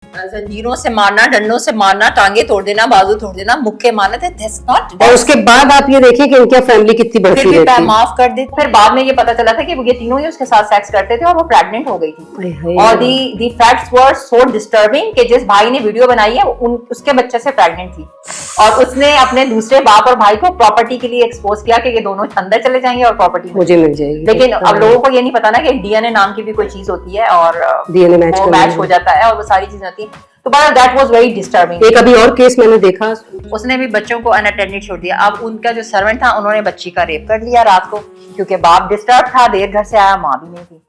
जंजीरों से मारना, डंडों से मारना, टांगे तोड़ देना, बाजू तोड़ देना, मुक्के मारना थे, दैट्स नॉट। और उसके बाद आप ये देखिए कि इनकी फैमिली कितनी बढ़ती फिर भी रहती है। माफ कर दे। फिर बाद में ये पता चला था कि ये तीनों ही उसके साथ सेक्स करते थे और वो प्रेग्नेंट हो गई थी। और दी फैक्ट्स वर सो डिस्टर्बिंग कि जिस भाई ने वीडियो बनाई है उसके बच्चे से प्रेग्नेंट थी और उसने अपने दूसरे बाप और भाई को प्रॉपर्टी के लिए एक्सपोज किया कि ये दोनों अंदर चले जाएंगे और प्रॉपर्टी मुझे मिल जाएगी। लेकिन अब लोगों को ये नहीं पता ना कि डीएनए नाम की भी कोई चीज होती है और डीएनए मैच हो जाता है और वो सारी चीजें होती है। तो but that was very disturbing. एक अभी और केस मैंने देखा, उसने भी बच्चों को अनअटेंडेड छोड़ दिया। अब उनका जो सर्वेंट था उन्होंने बच्ची का रेप कर लिया रात को, क्योंकि बाप डिस्टर्ब था, देर घर से आया, माँ भी नहीं थी।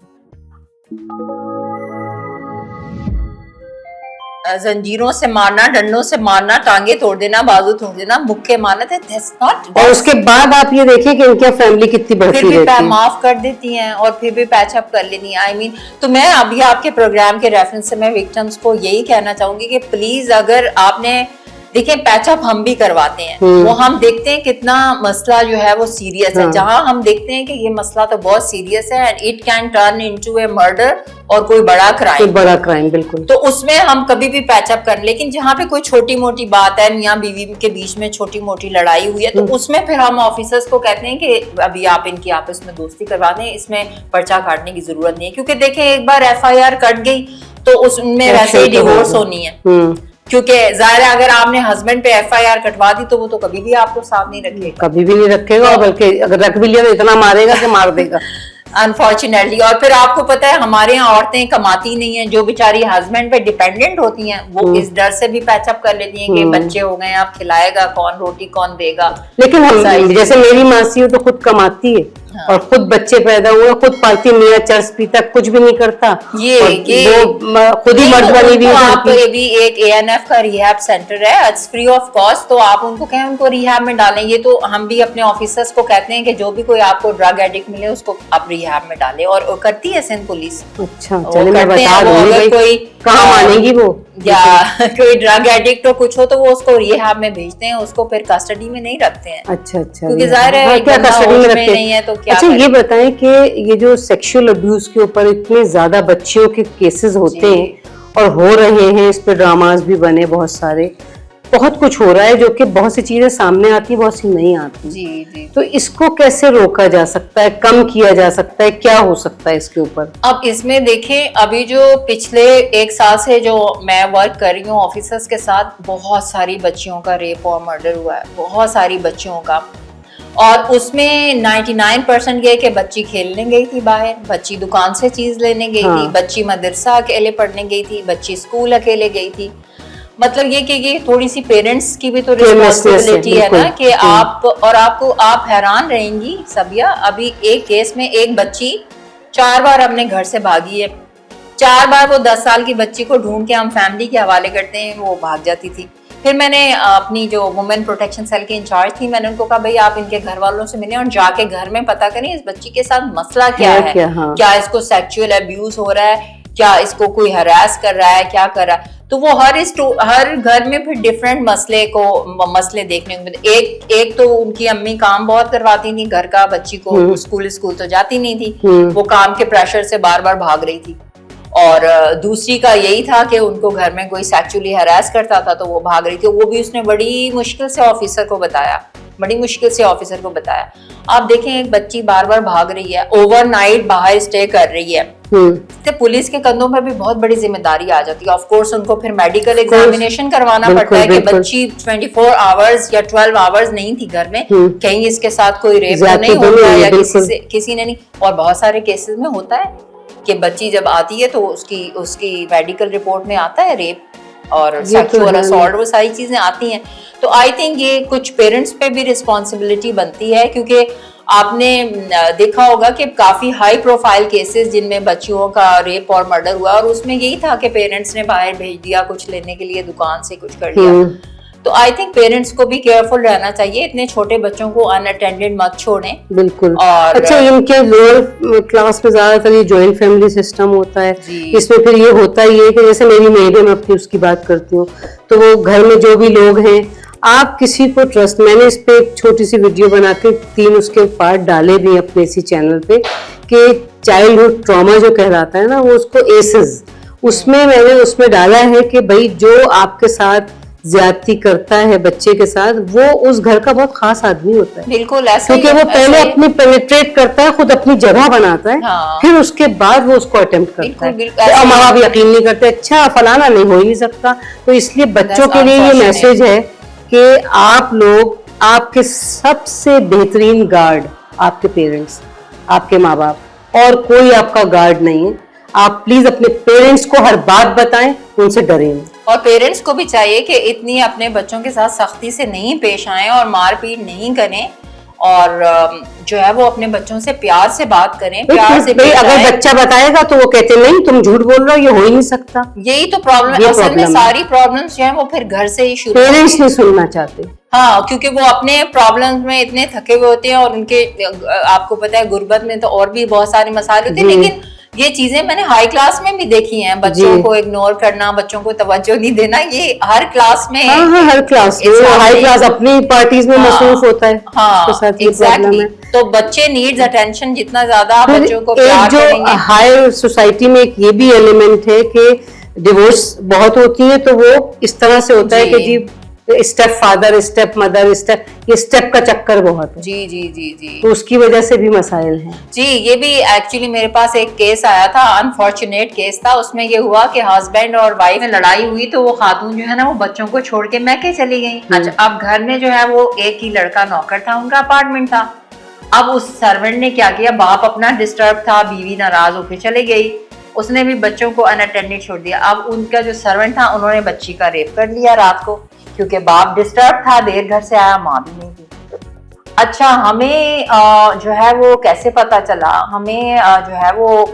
जंजीरों से मारना, डंडों से मारना, टांगे तोड़ देना, बाजू तोड़ देना, मुक्के मारना थे, दैट्स नॉट। और उसके बाद आप ये देखिए कि इनकी फैमिली कितनी बढ़ती रहती है। फिर भी माफ कर देती हैं और फिर भी पैच अप कर लेती हैं। I mean, तो मैं अभी आपके प्रोग्राम के रेफरेंस से मैं विक्टिम्स को यही कहना चाहूंगी कि प्लीज, अगर आपने देखिए पैचअप हम भी करवाते हैं, वो हम देखते हैं कितना मसला जो है वो सीरियस है। जहां हम देखते हैं कि ये मसला तो बहुत सीरियस है and it can turn into A murder और कोई बड़ा क्राइम, बिल्कुल, तो उसमें हम कभी भी पैचअप कर। लेकिन जहाँ पे कोई छोटी मोटी बात है, मियाँ बीवी के बीच में छोटी मोटी लड़ाई हुई है, तो उसमें फिर हम ऑफिसर्स को कहते हैं कि अभी आप इनकी आपस में दोस्ती करवा दें, इसमें पर्चा काटने की जरूरत नहीं है। क्योंकि देखें, एक बार FIR कट गई तो उसमें वैसे ही डिवोर्स होनी है। क्योंकि जाहिर है अगर आपने हस्बैंड पे FIR कटवा दी तो वो तो कभी भी आपको साथ नहीं रखेगा, कभी भी नहीं रखेगा, बल्कि अगर रख भी लिया तो इतना मारेगा कि मार देगा अनफॉर्चुनेटली। और फिर आपको पता है हमारे यहाँ औरतें कमाती नहीं है, जो बेचारी हस्बैंड पे डिपेंडेंट होती हैं, वो इस डर से भी पैचअप कर लेती हैं कि बच्चे हो गए, आप खिलाएगा कौन, रोटी कौन देगा। लेकिन हम जैसे मेरी मासी हो तो खुद कमाती है और खुद बच्चे पैदा हुए, खुद पालती, मियाँ चर्च पीता, कुछ भी नहीं करता, ये वो खुद ही मर्द बनी भी। आपको ये भी एक ANF का रिहैब सेंटर है, इट्स फ्री ऑफ कॉस्ट, तो आप उनको कहें उनको रिहैब में डालें। ये तो हम भी अपने ऑफिसर्स को कहते हैं कि जो भी कोई आपको ड्रग एडिक्ट मिले उसको आप रिहैब में डालें, और करती है सिंध पुलिस। अच्छा, चलिए मैं बता दूंगी, कोई कहाँ मानेगी वो, या कोई ड्रग एडिक्ट हो कुछ हो तो वो उसको रिहैब में भेजते हैं, उसको फिर कस्टडी में नहीं रखते हैं। अच्छा, क्योंकि जाहिर है क्या कस्टडी में रखते नहीं है तो क्या। अच्छा, ये बताएं कि ये जो सेक्सुअल अब्यूज के ऊपर इतने ज्यादा बच्चियों के केसेस होते हैं और हो रहे हैं, इस पे ड्रामास भी बने बहुत सारे, बहुत कुछ हो रहा है, जो कि बहुत सी चीजें सामने आती, बहुत सी नहीं आती। जी। तो इसको कैसे रोका जा सकता है, कम किया जा सकता है, क्या हो सकता है इसके ऊपर? अब इसमें देखें, अभी जो पिछले 1 साल से जो मैं वर्क कर रही हूँ ऑफिसर्स के साथ, बहुत सारी बच्चियों का रेप और मर्डर हुआ है, बहुत सारी बच्चियों का। और उसमें 99% ये कि बच्ची खेलने गई थी बाहर, बच्ची दुकान से चीज लेने गई थी, बच्ची मदरसा अकेले पढ़ने गई थी, बच्ची स्कूल अकेले गई थी। मतलब ये कि ये थोड़ी सी पेरेंट्स की भी तो रिस्पॉन्सिबिलिटी है ना कि आप हैरान रहेंगी सबिया, अभी एक केस में एक बच्ची 4 बार अपने घर से भागी है, 4 बार वो 10 साल की बच्ची को ढूंढ के हम फैमिली के हवाले करते हैं, वो भाग जाती थी। फिर मैंने अपनी जो वुमेन प्रोटेक्शन सेल की इंचार्ज थी, मैंने उनको कहा भाई आप इनके घर वालों से मिलें और जाके घर में पता करें इस बच्ची के साथ मसला क्या है, क्या इसको सेक्सुअल अब्यूज हो रहा है, क्या इसको कोई हरास कर रहा है, क्या कर रहा है। तो वो हर घर में फिर डिफरेंट मसले देखने को मिलते। एक तो उनकी अम्मी काम बहुत करवाती थी घर का, बच्ची को स्कूल तो जाती नहीं थी, वो काम के प्रेशर से बार बार भाग रही थी। और दूसरी का यही था कि उनको घर में कोई सेक्सुअली हरास करता था तो वो भाग रही थी। वो भी उसने बड़ी मुश्किल से ऑफिसर को बताया, आप देखें एक बच्ची बार बार भाग रही है, ओवरनाइट बाहर स्टे कर रही है, तो पुलिस के कंधों पर भी बहुत बड़ी जिम्मेदारी आ जाती है। ऑफ कोर्स उनको फिर मेडिकल एग्जामिनेशन करवाना पड़ता है कि बच्ची 24 आवर्स या 12 आवर्स नहीं थी घर में, कहीं इसके साथ कोई रेप तो नहीं होता है या किसी ने नहीं। और बहुत सारे केसेस में होता है कि बच्ची जब आती है तो उसकी मेडिकल रिपोर्ट में आता है रेप और सेक्सुअल असॉल्ट, वो सारी चीजें आती हैं। तो आई थिंक ये कुछ पेरेंट्स पे भी रिस्पॉन्सिबिलिटी बनती है, क्योंकि आपने देखा होगा कि काफी हाई प्रोफाइल केसेस जिनमें बच्चियों का रेप और मर्डर हुआ, और उसमें यही था कि पेरेंट्स ने बाहर भेज दिया कुछ लेने के लिए, दुकान से कुछ कर लिया। तो आई थिंक पेरेंट्स को भी केयरफुल रहना चाहिए, इतने छोटे बच्चों को अनअटेंडेड मत छोड़ें। बिल्कुल। और अच्छा, इनके लोअर क्लास में ज्यादातर ये जॉइंट फैमिली सिस्टम होता है, इसमें फिर ये होता ही है कि जैसे मेरी मेड में अपनी उसकी बात करती हूँ, तो वो घर में जो भी लोग हैं, आप किसी को ट्रस्ट, मैंने इस पे एक छोटी सी वीडियो बना के 3 उसके पार्ट डाले भी अपने इसी चैनल पे, कि चाइल्डहुड ट्रॉमा जो कहलाता है ना, वो उसको एसेस, उसमें मैंने उसमें डाला है कि भाई जो आपके साथ ज्यादती करता है बच्चे के साथ, वो उस घर का बहुत खास आदमी होता है। बिल्कुल ऐसा क्योंकि वो पहले अपनी पेनिट्रेट करता है, खुद अपनी जगह बनाता है, हाँ। फिर उसके बाद वो उसको अटेम्प्ट करता है। बिल्कुल, और माँ बाप यकीन नहीं करते, अच्छा फलाना नहीं हो ही नहीं सकता। तो इसलिए बच्चों के लिए ये मैसेज है कि आप लोग, आपके सबसे बेहतरीन गार्ड आपके पेरेंट्स, आपके माँ बाप, और कोई आपका गार्ड नहीं है। आप प्लीज अपने पेरेंट्स को हर बात बताएं, उनसे डरें नहीं। और पेरेंट्स को भी चाहिए कि इतनी अपने बच्चों के साथ सख्ती से नहीं पेश आए और मारपीट नहीं करें, और जो है वो अपने बच्चों से प्यार से बात करें, प्यार से पेश अगर आए। बच्चा बताएगा तो वो कहते नहीं तुम झूठ बोल रहे हो, ये हो ही नहीं सकता। यही तो प्रॉब्लम है असल में, सारी प्रॉब्लम्स जो है वो फिर घर से ही शुरू, पेरेंट्स नहीं सुनना चाहते। हाँ, क्योंकि वो अपने प्रॉब्लम्स में इतने थके हुए होते हैं, और उनके आपको पता है गुर्बत में तो और भी बहुत सारे मसाले होते हैं। लेकिन ये चीजें मैंने हाई क्लास में भी देखी हैं, बच्चों को इग्नोर करना, बच्चों को तवज्जो नहीं देना, ये हर क्लास में। हाँ, हर क्लास में, हाई क्लास अपनी पार्टीज में मसरूफ होता है। हाँ, एग्जैक्टली। तो बच्चे नीड्स अटेंशन, जितना ज्यादा आप बच्चों को प्यार करेंगे। हाई सोसाइटी में एक ये भी एलिमेंट है कि डिवोर्स बहुत होती है, तो वो इस तरह से होता है कि जी स्टेप फादर, स्टेप मदर, ये स्टेप का चक्कर बहुत है। जी जी जी जी, तो उसकी वजह से भी मसाइल हैं। जी, ये भी एक्चुअली मेरे पास एक केस आया था, अनफॉर्चुनेट केस था। उसमें ये हुआ कि हस्बैंड और वाइफ में लड़ाई हुई, तो वो खातून जो है ना वो बच्चों को छोड़ के मैके चली गई। अच्छा, अब घर में जो है वो एक ही लड़का नौकर था, उनका अपार्टमेंट था। अब उस सर्वेंट ने क्या किया, बाप अपना डिस्टर्ब था, बीवी नाराज होकर चली गई, उसने भी बच्चों को अनअटेंडेड छोड़ दिया। अब उनका जो सर्वेंट था, उन्होंने बच्ची का रेप कर लिया रात को, क्योंकि बाप डिस्टर्ब था, देर घर से आया, माँ भी नहीं थी। अच्छा, हमें जो है वो कैसे पता चला, हमें जो है वो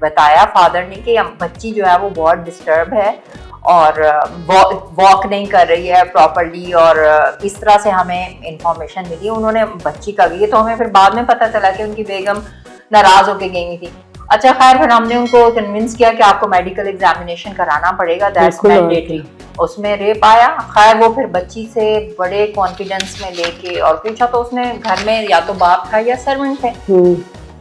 बताया फादर ने कि बच्ची जो है वो बहुत डिस्टर्ब है और वॉक नहीं कर रही है प्रॉपर्ली, और इस तरह से हमें इंफॉर्मेशन मिली। उन्होंने बच्ची का भी, तो हमें फिर बाद में पता चला कि उनकी बेगम नाराज होके गई थी। अच्छा, खैर फिर हमने उनको कन्विंस किया कि आपको मेडिकल एग्जामिनेशन कराना पड़ेगा, दैट्स मैंडेटरी। उसमें रेप आया। खैर वो फिर बच्ची से बड़े कॉन्फिडेंस में लेके और पूछा, तो उसने घर में या तो बाप था या सर्वेंट थे।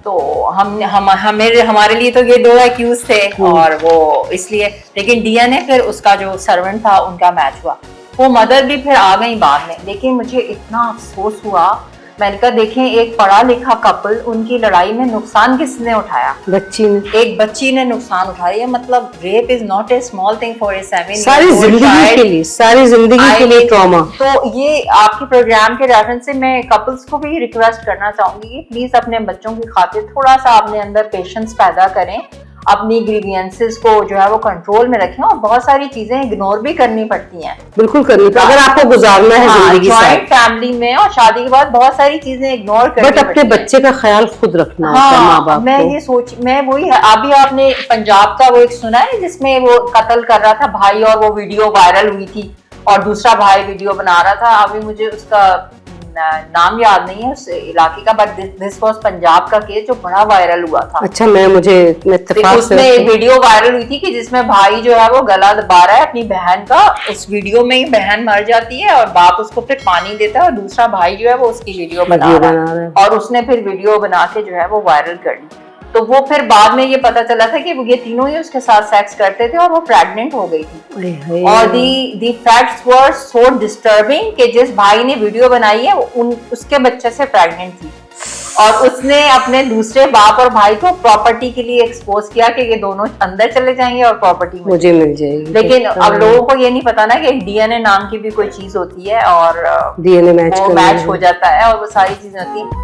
तो हमारे लिए तो ये दो एक्यूज थे, और वो इसलिए, लेकिन डीएनए फिर उसका जो सर्वेंट था उनका मैच हुआ। वो मदर भी फिर आ गई बाद में। लेकिन मुझे इतना अफसोस हुआ, मैंने कहा देखें, एक पढ़ा लिखा कपल, उनकी लड़ाई में नुकसान किसने उठाया? बच्ची ने। एक बच्ची ने नुकसान उठाया। मतलब rape is not a small thing for a 7 सारी जिंदगी के लिए, सारी जिंदगी के लिए ट्रॉमा। तो ये आपके प्रोग्राम के रेफरेंस से मैं कपल्स को भी रिक्वेस्ट करना चाहूंगी कि प्लीज अपने बच्चों की खातिर थोड़ा सा अपने अंदर पेशेंस पैदा करें, अपनी ग्रीवियंसेस को जो है वो कंट्रोल में रखें, और बहुत सारी चीजें इग्नोर भी करनी पड़ती हैं। बिल्कुल करनी पड़ती है, अगर आपको गुजारना है जिंदगी जॉइंट फैमिली में, और शादी के बाद बहुत सारी चीजें इग्नोर करनी बट अपने बच्चे का ख्याल खुद रखना होता है माँ बाप को। मैं वही है, अभी आपने पंजाब का वो एक सुना है जिसमें वो कत्ल कर रहा था भाई, और वो वीडियो वायरल हुई थी, और दूसरा भाई वीडियो बना रहा था। अभी मुझे उसका नाम याद नहीं है उस इलाके का, बट दिस वाज पंजाब का केस जो बड़ा वायरल हुआ था। अच्छा, उसमें एक वीडियो वायरल हुई थी कि जिसमें भाई जो है वो गला दबा रहा है अपनी बहन का, उस वीडियो में ही बहन मर जाती है और बाप उसको फिर पानी देता है, और दूसरा भाई जो है वो उसकी वीडियो बना रहा है, और उसने फिर वीडियो बना के जो है वो वायरल कर दी। तो वो फिर बाद में ये पता चला था कि ये तीनों ही उसके साथ सेक्स करते थे, और वो प्रेग्नेंट हो गई थी। और दी फैक्ट्स वर सो डिस्टर्बिंग कि जिस भाई ने वीडियो बनाई है उसके बच्चे से प्रेग्नेंट थी, और उसने अपने दूसरे बाप और भाई को प्रॉपर्टी के लिए एक्सपोज किया कि ये दोनों अंदर चले जाएंगे और प्रॉपर्टी मुझे मिल जाएगी। लेकिन अब लोगों को ये नहीं पता ना कि डीएनए नाम की भी कोई चीज होती है, और डीएनए मैच हो जाता है, और वो सारी चीजें होती है।